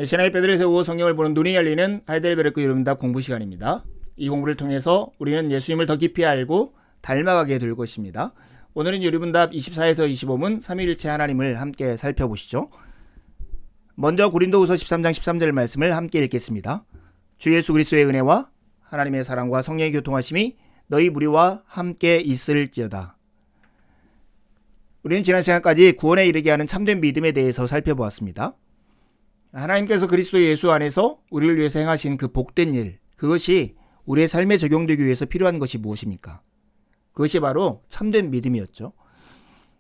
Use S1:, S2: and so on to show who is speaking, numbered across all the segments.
S1: 신앙의 뼈대를 세우고 성경을 보는 눈이 열리는 하이델베르크 이론답 공부 시간입니다. 이 공부를 통해서 우리는 예수님을 더 깊이 알고 닮아가게 될 것입니다. 오늘은 요리문답 24에서 25문 삼위일체 하나님을 함께 살펴보시죠. 먼저 고린도후서 13장 13절 말씀을 함께 읽겠습니다. 주 예수 그리스도의 은혜와 하나님의 사랑과 성령의 교통하심이 너희 무리와 함께 있을지어다. 우리는 지난 시간까지 구원에 이르게 하는 참된 믿음에 대해서 살펴보았습니다. 하나님께서 그리스도 예수 안에서 우리를 위해서 행하신 그 복된 일, 그것이 우리의 삶에 적용되기 위해서 필요한 것이 무엇입니까? 그것이 바로 참된 믿음이었죠.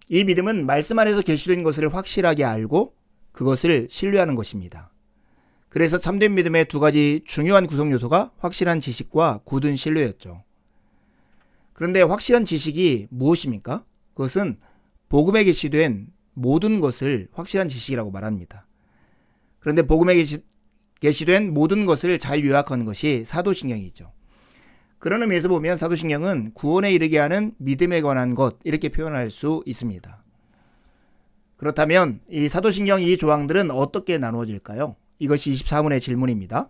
S1: 이 믿음은 말씀 안에서 계시된 것을 확실하게 알고 그것을 신뢰하는 것입니다. 그래서 참된 믿음의 두 가지 중요한 구성 요소가 확실한 지식과 굳은 신뢰였죠. 그런데 확실한 지식이 무엇입니까? 그것은 복음에 계시된 모든 것을 확실한 지식이라고 말합니다. 그런데 복음에 계시된 모든 것을 잘 요약하는 것이 사도신경이죠. 그런 의미에서 보면 사도신경은 구원에 이르게 하는 믿음에 관한 것, 이렇게 표현할 수 있습니다. 그렇다면 이 사도신경 이 조항들은 어떻게 나누어질까요? 이것이 24문의 질문입니다.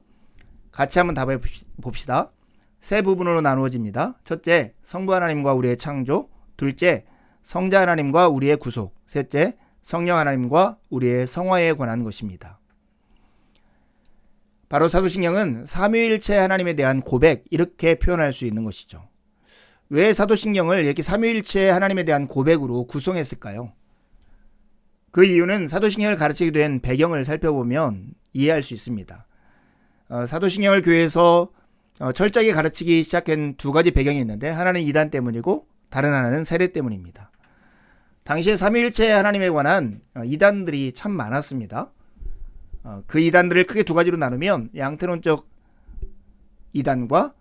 S1: 같이 한번 답해 봅시다. 세 부분으로 나누어집니다. 첫째, 성부 하나님과 우리의 창조. 둘째, 성자 하나님과 우리의 구속. 셋째, 성령 하나님과 우리의 성화에 관한 것입니다. 바로 사도신경은 삼위일체 하나님에 대한 고백, 이렇게 표현할 수 있는 것이죠. 왜 사도신경을 이렇게 삼위일체 하나님에 대한 고백으로 구성했을까요? 그 이유는 사도신경을 가르치게 된 배경을 살펴보면 이해할 수 있습니다. 사도신경을 교회에서 철저하게 가르치기 시작한 두 가지 배경이 있는데, 하나는 이단 때문이고 다른 하나는 세례 때문입니다. 당시에 삼위일체 하나님에 관한 이단들이 참 많았습니다. 그 이단들을 크게 두 가지로 나누면 양태론적 이단과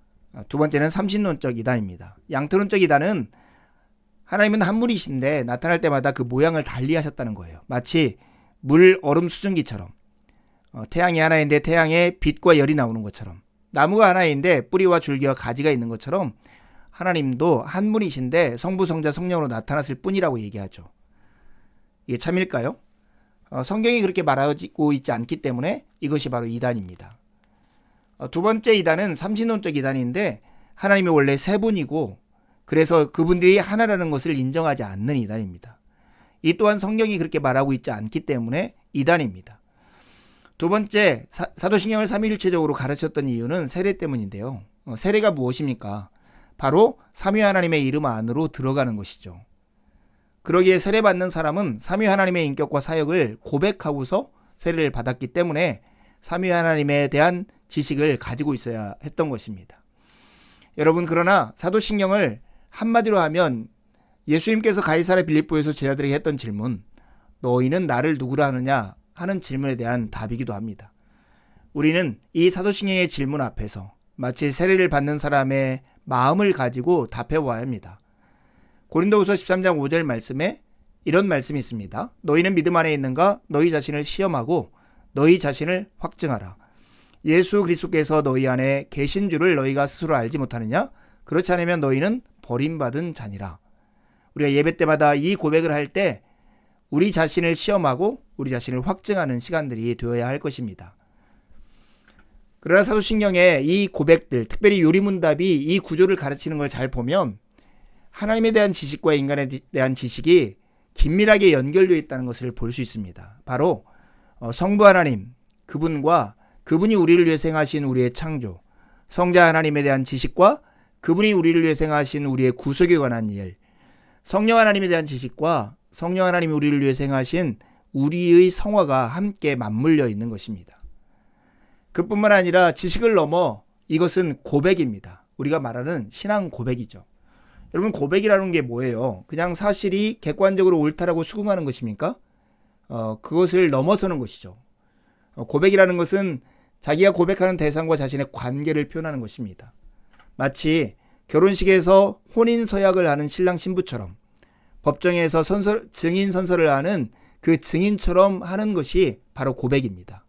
S1: 두 번째는 삼신론적 이단입니다. 양태론적 이단은 하나님은 한 분이신데 나타날 때마다 그 모양을 달리 하셨다는 거예요. 마치 물 얼음 수증기처럼, 태양이 하나인데 태양에 빛과 열이 나오는 것처럼, 나무가 하나인데 뿌리와 줄기와 가지가 있는 것처럼 하나님도 한 분이신데 성부, 성자, 성령으로 나타났을 뿐이라고 얘기하죠. 이게 참일까요? 성경이 그렇게 말하고 있지 않기 때문에 이것이 바로 이단입니다. 두 번째 이단은 삼신론적 이단인데, 하나님이 원래 세 분이고 그래서 그분들이 하나라는 것을 인정하지 않는 이단입니다. 이 또한 성경이 그렇게 말하고 있지 않기 때문에 이단입니다. 두 번째, 사도신경을 삼위일체적으로 가르쳤던 이유는 세례 때문인데요. 세례가 무엇입니까? 바로 삼위 하나님의 이름 안으로 들어가는 것이죠. 그러기에 세례받는 사람은 삼위 하나님의 인격과 사역을 고백하고서 세례를 받았기 때문에 삼위 하나님에 대한 지식을 가지고 있어야 했던 것입니다. 여러분, 그러나 사도신경을 한마디로 하면 예수님께서 가이사랴 빌립보에서 제자들에게 했던 질문, 너희는 나를 누구라 하느냐 하는 질문에 대한 답이기도 합니다. 우리는 이 사도신경의 질문 앞에서 마치 세례를 받는 사람의 마음을 가지고 답해 보아야 합니다. 고린도후서 13장 5절 말씀에 이런 말씀이 있습니다. 너희는 믿음 안에 있는가? 너희 자신을 시험하고 너희 자신을 확증하라. 예수 그리스도께서 너희 안에 계신 줄을 너희가 스스로 알지 못하느냐? 그렇지 않으면 너희는 버림받은 자니라. 우리가 예배 때마다 이 고백을 할 때 우리 자신을 시험하고 우리 자신을 확증하는 시간들이 되어야 할 것입니다. 그러나 사도신경의 이 고백들, 특별히 요리문답이 이 구조를 가르치는 걸 잘 보면 하나님에 대한 지식과 인간에 대한 지식이 긴밀하게 연결되어 있다는 것을 볼 수 있습니다. 바로 성부 하나님, 그분과 그분이 우리를 위해 행하신 우리의 창조, 성자 하나님에 대한 지식과 그분이 우리를 위해 행하신 우리의 구속에 관한 일, 성령 하나님에 대한 지식과 성령 하나님이 우리를 위해 행하신 우리의 성화가 함께 맞물려 있는 것입니다. 그뿐만 아니라 지식을 넘어 이것은 고백입니다. 우리가 말하는 신앙 고백이죠. 여러분, 고백이라는 게 뭐예요? 그냥 사실이 객관적으로 옳다라고 수긍하는 것입니까? 그것을 넘어서는 것이죠. 고백이라는 것은 자기가 고백하는 대상과 자신의 관계를 표현하는 것입니다. 마치 결혼식에서 혼인 서약을 하는 신랑 신부처럼, 법정에서 증인 선서를 하는 그 증인처럼 하는 것이 바로 고백입니다.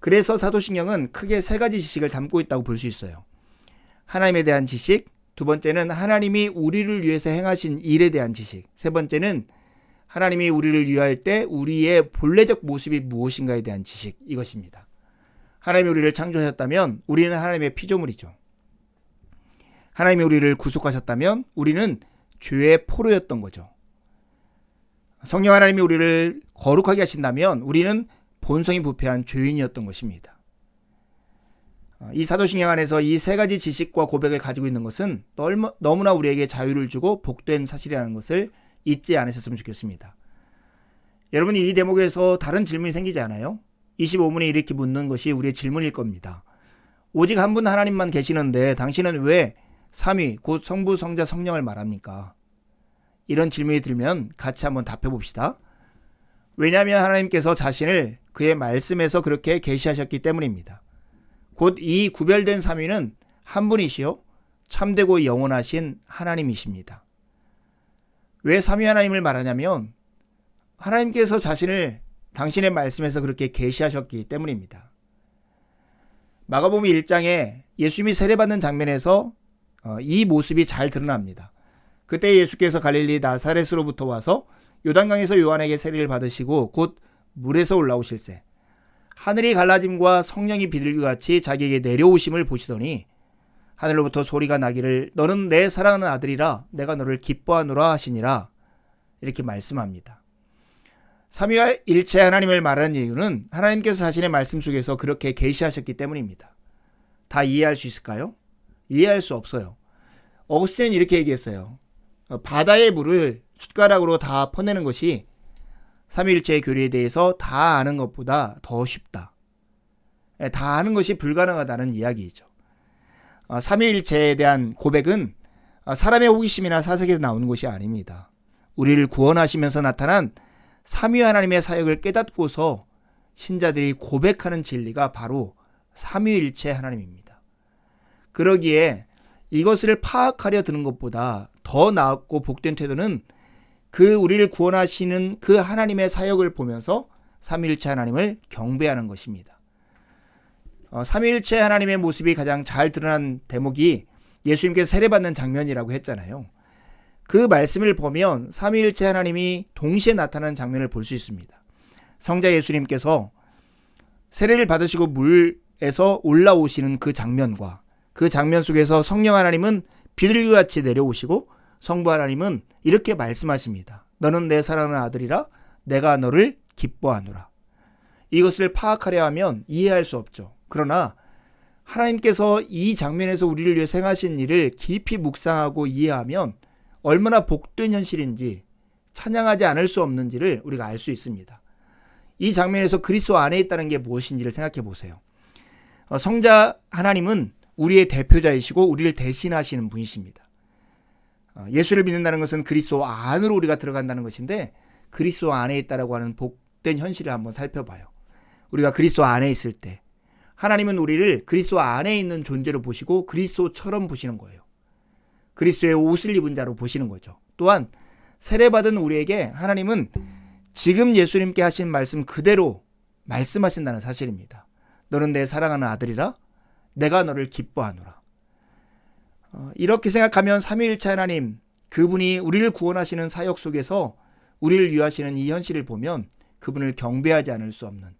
S1: 그래서 사도신경은 크게 세 가지 지식을 담고 있다고 볼 수 있어요. 하나님에 대한 지식, 두 번째는 하나님이 우리를 위해서 행하신 일에 대한 지식, 세 번째는 하나님이 우리를 위할 때 우리의 본래적 모습이 무엇인가에 대한 지식, 이것입니다. 하나님이 우리를 창조하셨다면 우리는 하나님의 피조물이죠. 하나님이 우리를 구속하셨다면 우리는 죄의 포로였던 거죠. 성령 하나님이 우리를 거룩하게 하신다면 우리는 본성이 부패한 죄인이었던 것입니다. 이 사도신경 안에서 이 세 가지 지식과 고백을 가지고 있는 것은 너무나 우리에게 자유를 주고 복된 사실이라는 것을 잊지 않으셨으면 좋겠습니다. 여러분, 이 대목에서 다른 질문이 생기지 않아요? 25문이 이렇게 묻는 것이 우리의 질문일 겁니다. 오직 한 분 하나님만 계시는데 당신은 왜 삼위 곧 성부, 성자, 성령을 말합니까? 이런 질문이 들면 같이 한번 답해 봅시다. 왜냐하면 하나님께서 자신을 그의 말씀에서 그렇게 계시하셨기 때문입니다. 곧 이 구별된 삼위는 한 분이시요 참되고 영원하신 하나님이십니다. 왜 삼위 하나님을 말하냐면 하나님께서 자신을 당신의 말씀에서 그렇게 계시하셨기 때문입니다. 마가복음 1장에 예수님이 세례받는 장면에서 이 모습이 잘 드러납니다. 그때 예수께서 갈릴리 나사렛으로부터 와서 요단강에서 요한에게 세례를 받으시고 곧 물에서 올라오실새 하늘이 갈라짐과 성령이 비둘기같이 자기에게 내려오심을 보시더니 하늘로부터 소리가 나기를 너는 내 사랑하는 아들이라 내가 너를 기뻐하노라 하시니라, 이렇게 말씀합니다. 삼위일체 하나님을 말하는 이유는 하나님께서 자신의 말씀 속에서 그렇게 계시하셨기 때문입니다. 다 이해할 수 있을까요? 이해할 수 없어요. 어거스틴은 이렇게 얘기했어요. 바다의 물을 숟가락으로 다 퍼내는 것이 삼위일체의 교리에 대해서 다 아는 것보다 더 쉽다. 다 아는 것이 불가능하다는 이야기이죠. 삼위일체에 대한 고백은 사람의 호기심이나 사색에서 나오는 것이 아닙니다. 우리를 구원하시면서 나타난 삼위 하나님의 사역을 깨닫고서 신자들이 고백하는 진리가 바로 삼위일체 하나님입니다. 그러기에 이것을 파악하려 드는 것보다 더 나았고 복된 태도는 그 우리를 구원하시는 그 하나님의 사역을 보면서 삼위일체 하나님을 경배하는 것입니다. 삼위일체 하나님의 모습이 가장 잘 드러난 대목이 예수님께서 세례받는 장면이라고 했잖아요. 그 말씀을 보면 삼위일체 하나님이 동시에 나타나는 장면을 볼 수 있습니다. 성자 예수님께서 세례를 받으시고 물에서 올라오시는 그 장면과 그 장면 속에서 성령 하나님은 비둘기같이 내려오시고 성부 하나님은 이렇게 말씀하십니다. 너는 내 사랑하는 아들이라 내가 너를 기뻐하노라. 이것을 파악하려 하면 이해할 수 없죠. 그러나 하나님께서 이 장면에서 우리를 위해 행하신 일을 깊이 묵상하고 이해하면 얼마나 복된 현실인지, 찬양하지 않을 수 없는지를 우리가 알 수 있습니다. 이 장면에서 그리스도 안에 있다는 게 무엇인지를 생각해 보세요. 성자 하나님은 우리의 대표자이시고 우리를 대신하시는 분이십니다. 예수를 믿는다는 것은 그리스도 안으로 우리가 들어간다는 것인데, 그리스도 안에 있다라고 하는 복된 현실을 한번 살펴봐요. 우리가 그리스도 안에 있을 때 하나님은 우리를 그리스도 안에 있는 존재로 보시고 그리스도처럼 보시는 거예요. 그리스도의 옷을 입은 자로 보시는 거죠. 또한 세례받은 우리에게 하나님은 지금 예수님께 하신 말씀 그대로 말씀하신다는 사실입니다. 너는 내 사랑하는 아들이라 내가 너를 기뻐하노라. 이렇게 생각하면 삼위일체 하나님, 그분이 우리를 구원하시는 사역 속에서 우리를 위하시는 이 현실을 보면 그분을 경배하지 않을 수 없는,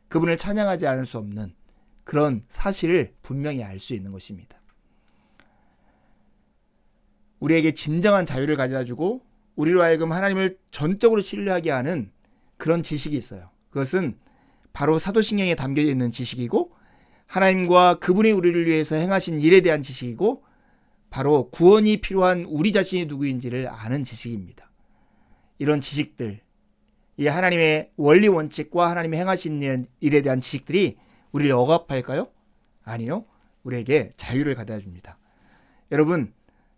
S1: 그분을 찬양하지 않을 수 없는 그런 사실을 분명히 알 수 있는 것입니다. 우리에게 진정한 자유를 가져다주고 우리로 하여금 하나님을 전적으로 신뢰하게 하는 그런 지식이 있어요. 그것은 바로 사도신경에 담겨 있는 지식이고, 하나님과 그분이 우리를 위해서 행하신 일에 대한 지식이고, 바로 구원이 필요한 우리 자신이 누구인지를 아는 지식입니다. 이런 지식들, 이 하나님의 원리 원칙과 하나님이 행하신 일에 대한 지식들이 우리를 억압할까요? 아니요. 우리에게 자유를 가져다 줍니다. 여러분,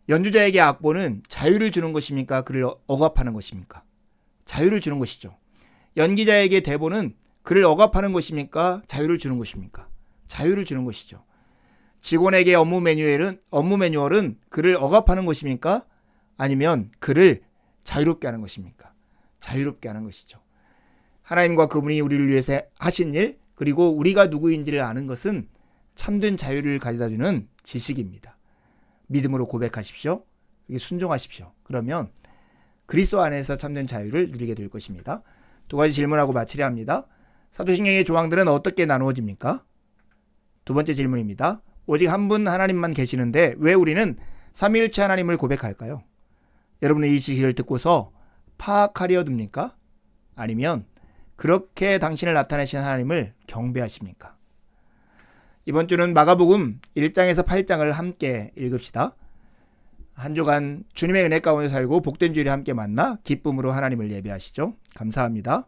S1: 연주자에게 악보는 자유를 주는 것입니까? 그를 억압하는 것입니까? 자유를 주는 것이죠. 연기자에게 대본은 그를 억압하는 것입니까? 자유를 주는 것입니까? 자유를 주는 것이죠. 직원에게 업무 매뉴얼은 그를 억압하는 것입니까? 아니면 그를 자유롭게 하는 것입니까? 자유롭게 하는 것이죠. 하나님과 그분이 우리를 위해서 하신 일, 그리고 우리가 누구인지를 아는 것은 참된 자유를 가져다주는 지식입니다. 믿음으로 고백하십시오. 순종하십시오. 그러면 그리스도 안에서 참된 자유를 누리게 될 것입니다. 두 가지 질문하고 마치려 합니다. 사도신경의 조항들은 어떻게 나누어집니까? 두 번째 질문입니다. 오직 한 분 하나님만 계시는데 왜 우리는 삼위일체 하나님을 고백할까요? 여러분은 이 지식을 듣고서 파악하려 듭니까? 아니면 그렇게 당신을 나타내신 하나님을 경배하십니까? 이번 주는 마가복음 1장에서 8장을 함께 읽읍시다. 한 주간 주님의 은혜 가운데 살고 복된 주일에 함께 만나 기쁨으로 하나님을 예배하시죠. 감사합니다.